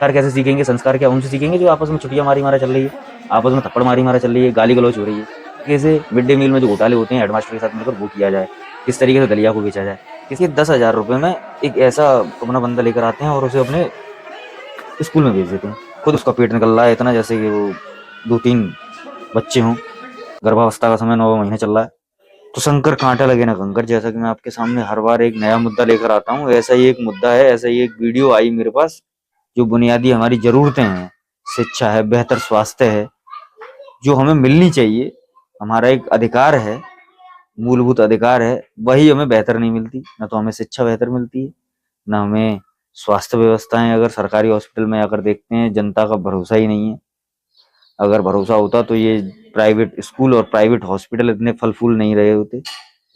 संस्कार कैसे सीखेंगे, संस्कार क्या उनसे सीखेंगे जो आपस में छुट्टियां मारी मारा चल रही है, आपस में थप्पड़ मारी मारा चल रही है, गाली गलौज हो रही है। कैसे मिड डे मील में जो घोटाले होते हैं हेडमास्टर के साथ मिलकर वो किया जाए, किस तरीके से दलिया को बेचा जाए। किसी 10,000 रुपए में एक ऐसा अपना बंदा लेकर आते हैं और उसे अपने स्कूल में भेज देते हैं। खुद उसका पेट निकल रहा है इतना जैसे कि वो 2-3 बच्चे हों, गर्भावस्था का समय 9 महीने चल रहा है। तो शंकर कांटा लगे ना कंकर, जैसा कि मैं आपके सामने हर बार एक नया मुद्दा लेकर आता हूँ, ऐसा ही एक मुद्दा है, ऐसा ही एक वीडियो आई मेरे पास जो बुनियादी हमारी जरूरतें हैं, शिक्षा है, बेहतर स्वास्थ्य है, जो हमें मिलनी चाहिए, हमारा एक अधिकार है, मूलभूत अधिकार है, वही हमें बेहतर नहीं मिलती। ना तो हमें शिक्षा बेहतर मिलती है, ना हमें स्वास्थ्य व्यवस्थाएं। अगर सरकारी हॉस्पिटल में आकर देखते हैं, जनता का भरोसा ही नहीं है। अगर भरोसा होता तो ये प्राइवेट स्कूल और प्राइवेट हॉस्पिटल इतने फल फूल नहीं रहे होते,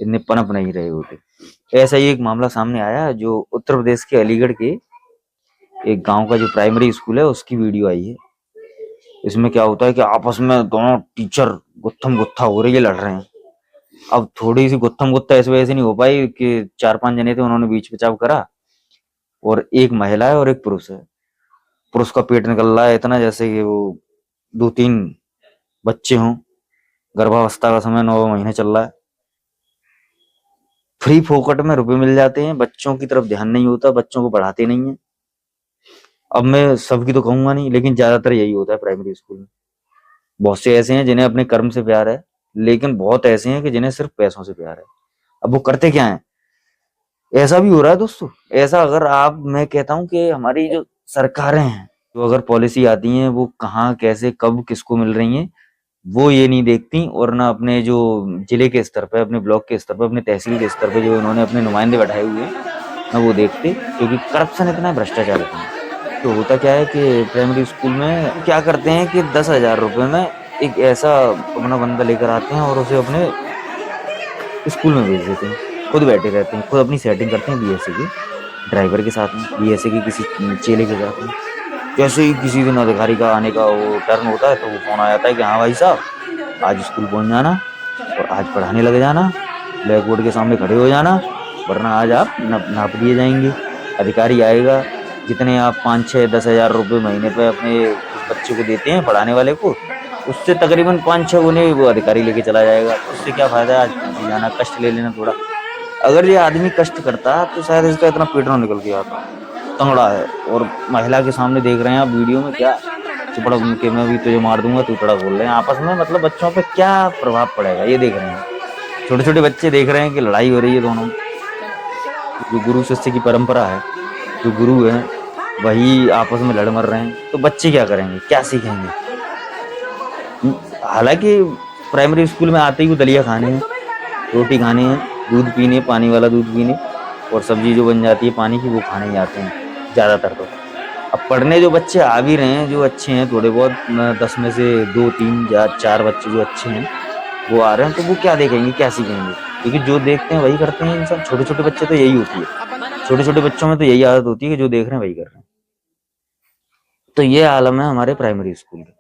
इतने पनप नहीं रहे होते। ऐसा ही एक मामला सामने आया जो उत्तर प्रदेश के अलीगढ़ के एक गांव का जो प्राइमरी स्कूल है उसकी वीडियो आई है। इसमें क्या होता है कि आपस में दोनों टीचर गुत्थम गुत्था हो रही है, लड़ रहे हैं। अब थोड़ी सी गुत्थम गुत्था इस वजह से नहीं हो पाई कि 4-5 जने थे, उन्होंने बीच बचाव करा, और एक महिला है और एक पुरुष है। पुरुष का पेट निकल रहा है इतना जैसे कि वो 2-3 बच्चे हों, गर्भावस्था का समय 9 महीने चल रहा है। फ्री फोकट में रुपए मिल जाते हैं, बच्चों की तरफ ध्यान नहीं होता, बच्चों को पढ़ाते नहीं है। अब मैं सबकी तो कहूंगा नहीं, लेकिन ज्यादातर यही होता है प्राइमरी स्कूल में। बहुत से ऐसे हैं जिन्हें अपने कर्म से प्यार है, लेकिन बहुत ऐसे हैं कि जिन्हें सिर्फ पैसों से प्यार है। अब वो करते क्या है, ऐसा भी हो रहा है दोस्तों। ऐसा अगर आप, मैं कहता हूं कि हमारी जो सरकारें हैं, जो अगर पॉलिसी आती हैं वो कहाँ कैसे कब किसको मिल रही हैं वो ये नहीं देखती, और ना अपने जो जिले के स्तर पे, अपने ब्लॉक के स्तर पे, अपने तहसील के स्तर पे जो उन्होंने अपने नुमाइंदे बैठाए हुए हैं ना वो देखते, क्योंकि करप्शन इतना है, भ्रष्टाचार इतना है। तो होता क्या है कि प्राइमरी स्कूल में क्या करते हैं कि 10,000 रुपए में एक ऐसा अपना बंदा लेकर आते हैं और उसे अपने स्कूल में भेज देते हैं। खुद बैठे रहते हैं, खुद अपनी सेटिंग करते हैं बीएसए के ड्राइवर के साथ में, बीएसए के किसी चेले के साथ में। जैसे ही किसी दिन अधिकारी का आने का वो टर्न होता है तो वो फोन आ जाता है कि हाँ भाई साहब आज स्कूल पहुंच जाना और आज पढ़ाने लग जाना, ब्लैक बोर्ड के सामने खड़े हो जाना, वरना आज आप नाप दिए जाएंगे। अधिकारी आएगा, जितने आप 5-6-10,000 रुपये महीने पे अपने उस बच्चे को देते हैं पढ़ाने वाले को, उससे तकरीबन 5-6 गुने वो अधिकारी लेके चला जाएगा। उससे क्या फायदा है आज पहुंच जाना, कष्ट ले लेना थोड़ा। अगर ये आदमी कष्ट करता तो शायद इसका इतना पेट ना निकल के आता। तंगड़ा है, और महिला के सामने देख रहे हैं आप वीडियो में क्या चिपड़ा के मैं भी तुझे मार दूंगा, तू तड़ा बोल रहे हैं आपस में। मतलब बच्चों पे क्या प्रभाव पड़ेगा ये देख रहे हैं। छोटे छोटे बच्चे देख रहे हैं कि लड़ाई हो रही है दोनों। जो गुरु शिष्य की परंपरा है, जो गुरु है वही आपस में लड़ मर रहे हैं, तो बच्चे क्या करेंगे, क्या सीखेंगे। हालांकि प्राइमरी स्कूल में आते ही वो दलिया खाने हैं, रोटी खाने हैं, दूध पीने, पानी वाला दूध पीने, और सब्जी जो बन जाती है पानी की वो खाने ही आते हैं ज्यादातर तो। अब पढ़ने जो बच्चे आ भी रहे हैं, जो अच्छे हैं थोड़े बहुत, 10 में से 2-3 या 4 बच्चे जो अच्छे हैं वो आ रहे हैं, तो वो क्या देखेंगे, क्या सीखेंगे, क्योंकि जो देखते हैं वही करते हैं इंसान। छोटे छोटे बच्चे तो यही होती है, छोटे छोटे बच्चों में तो यही आदत होती है कि जो देख रहे हैं वही कर रहे हैं। तो ये आलम है हमारे प्राइमरी स्कूल का,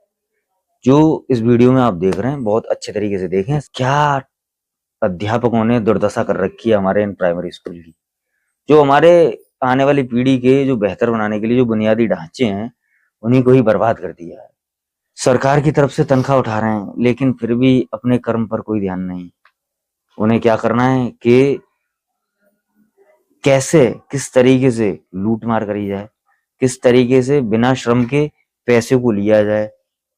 जो इस वीडियो में आप देख रहे हैं। बहुत अच्छे तरीके से देखें क्या अध्यापकों ने दुर्दशा कर रखी है हमारे इन प्राइमरी स्कूल की, जो हमारे आने वाली पीढ़ी के जो बेहतर बनाने के लिए जो बुनियादी ढांचे हैं उन्हीं को ही बर्बाद कर दिया है। सरकार की तरफ से तनख्वाह उठा रहे हैं, लेकिन फिर भी अपने कर्म पर कोई ध्यान नहीं। उन्हें क्या करना है कि कैसे, किस तरीके से लूट मार करी जाए, किस तरीके से बिना श्रम के पैसे को लिया जाए,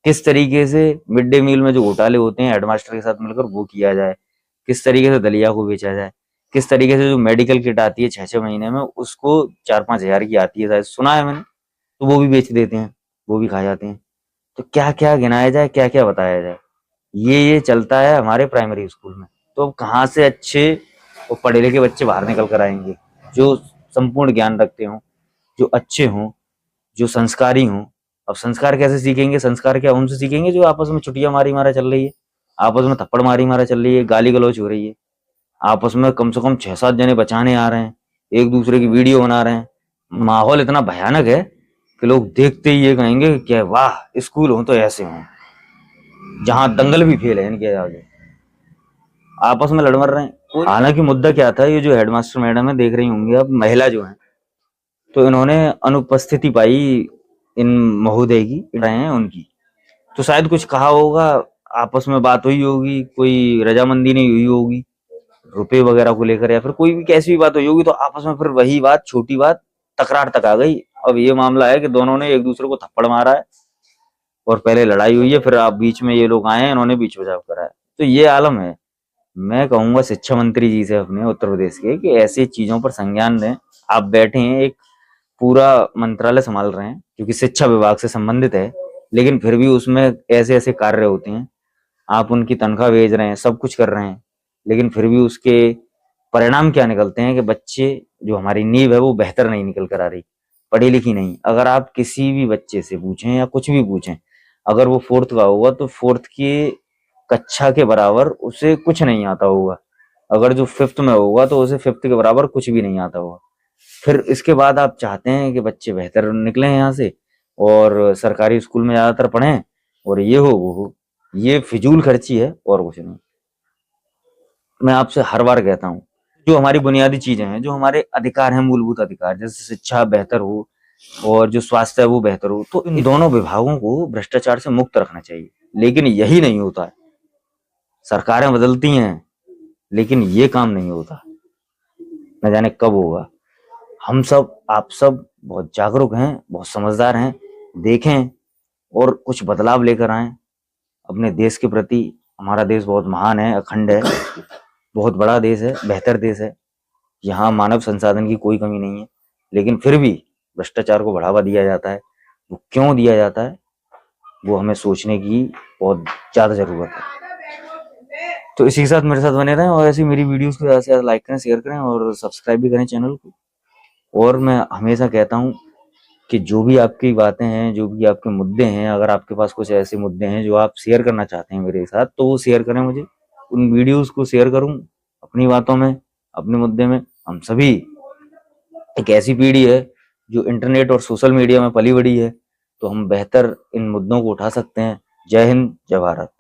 किस तरीके से मिड डे मील में जो घोटाले होते हैं हेडमास्टर के साथ मिलकर वो किया जाए, किस तरीके से दलिया को बेचा जाए, किस तरीके से जो मेडिकल किट आती है 6-6 महीने में उसको 4-5 हजार की आती है, शायद सुना है मैंने, तो वो भी बेच देते हैं, वो भी खा जाते हैं। तो क्या क्या गिनाया जाए, क्या क्या बताया जाए, ये चलता है हमारे प्राइमरी स्कूल में। तो अब कहाँ से अच्छे और पढ़े लिखे बच्चे बाहर निकल कर आएंगे जो संपूर्ण ज्ञान रखते हों, जो अच्छे हों, जो संस्कारी हों। अब संस्कार कैसे सीखेंगे, संस्कार क्या उनसे सीखेंगे जो आपस में छुट्टियां मारी मारा चल रही है, आपस में थप्पड़ मारी मारा चल रही है, गाली गलौज हो रही है, आपस में कम से कम 6-7 जने बचाने आ रहे हैं, एक दूसरे की वीडियो बना रहे हैं। माहौल इतना भयानक है कि लोग देखते ही ये कहेंगे कि वाह स्कूल हो तो ऐसे हों, जहां दंगल भी फेल है इनके आगे, आपस में लड़ मर रहे हैं। हालांकि मुद्दा क्या था, ये जो हेडमास्टर मैडम है देख रही होंगी अब, महिला जो है, तो इन्होंने अनुपस्थिति पाई इन महोदय की रहे हैं उनकी, तो शायद कुछ कहा होगा, आपस में बात हुई होगी, कोई रजामंदी नहीं हुई होगी रुपए वगैरह को लेकर, या फिर कोई भी कैसी भी बात हुई होगी, तो आपस में फिर वही बात, छोटी बात तकरार तक आ गई। अब ये मामला है कि दोनों ने एक दूसरे को थप्पड़ मारा है और पहले लड़ाई हुई है, फिर आप बीच में ये लोग आए हैं, इन्होंने बीच बचाव करा है, तो ये आलम है। मैं कहूंगा शिक्षा मंत्री जी से अपने उत्तर प्रदेश के कि ऐसी चीजों पर संज्ञान लें। आप बैठे हैं, एक पूरा मंत्रालय संभाल रहे हैं क्योंकि शिक्षा विभाग से संबंधित है, लेकिन फिर भी उसमें ऐसे ऐसे कार्य होते हैं, आप उनकी तनख्वाह भेज रहे हैं, सब कुछ कर रहे हैं, लेकिन फिर भी उसके परिणाम क्या निकलते हैं कि बच्चे, जो हमारी नींव है वो बेहतर नहीं निकल कर आ रही, पढ़ी लिखी नहीं। अगर आप किसी भी बच्चे से पूछें या कुछ भी पूछें, अगर वो फोर्थ का होगा तो फोर्थ की कक्षा के बराबर उसे कुछ नहीं आता होगा, अगर जो फिफ्थ में होगा तो उसे फिफ्थ के बराबर कुछ भी नहीं आता होगा। फिर इसके बाद आप चाहते हैं कि बच्चे बेहतर निकले यहाँ से और सरकारी स्कूल में ज्यादातर पढ़ें, और ये हो वो हो, ये फिजूल खर्ची है और कुछ नहीं। मैं आपसे हर बार कहता हूँ, जो हमारी बुनियादी चीजें हैं, जो हमारे अधिकार हैं, मूलभूत अधिकार, जैसे शिक्षा बेहतर हो और जो स्वास्थ्य है वो बेहतर हो, तो इन दोनों विभागों को भ्रष्टाचार से मुक्त रखना चाहिए, लेकिन यही नहीं होता है। सरकारें बदलती हैं लेकिन ये काम नहीं होता, न जाने कब होगा। हम सब, आप सब बहुत जागरूक हैं, बहुत समझदार हैं, देखें और कुछ बदलाव लेकर आए अपने देश के प्रति। हमारा देश बहुत महान है, अखंड है, बहुत बड़ा देश है, बेहतर देश है, यहाँ मानव संसाधन की कोई कमी नहीं है, लेकिन फिर भी भ्रष्टाचार को बढ़ावा दिया जाता है। वो क्यों दिया जाता है, वो हमें सोचने की बहुत ज्यादा जरूरत है। तो इसी के साथ मेरे साथ बने रहें और ऐसी मेरी वीडियोस को ज़्यादा से ज़्यादा लाइक करें, शेयर करें और सब्सक्राइब भी करें चैनल को। और मैं हमेशा कहता हूँ कि जो भी आपकी बातें हैं, जो भी आपके मुद्दे हैं, अगर आपके पास कुछ ऐसे मुद्दे हैं जो आप शेयर करना चाहते हैं मेरे साथ, तो वो शेयर करें मुझे। उन वीडियोस को शेयर करूँ अपनी बातों में, अपने मुद्दे में। हम सभी एक ऐसी पीढ़ी है जो इंटरनेट और सोशल मीडिया में पली बड़ी है, तो हम बेहतर इन मुद्दों को उठा सकते हैं। जय हिंद, जय भारत।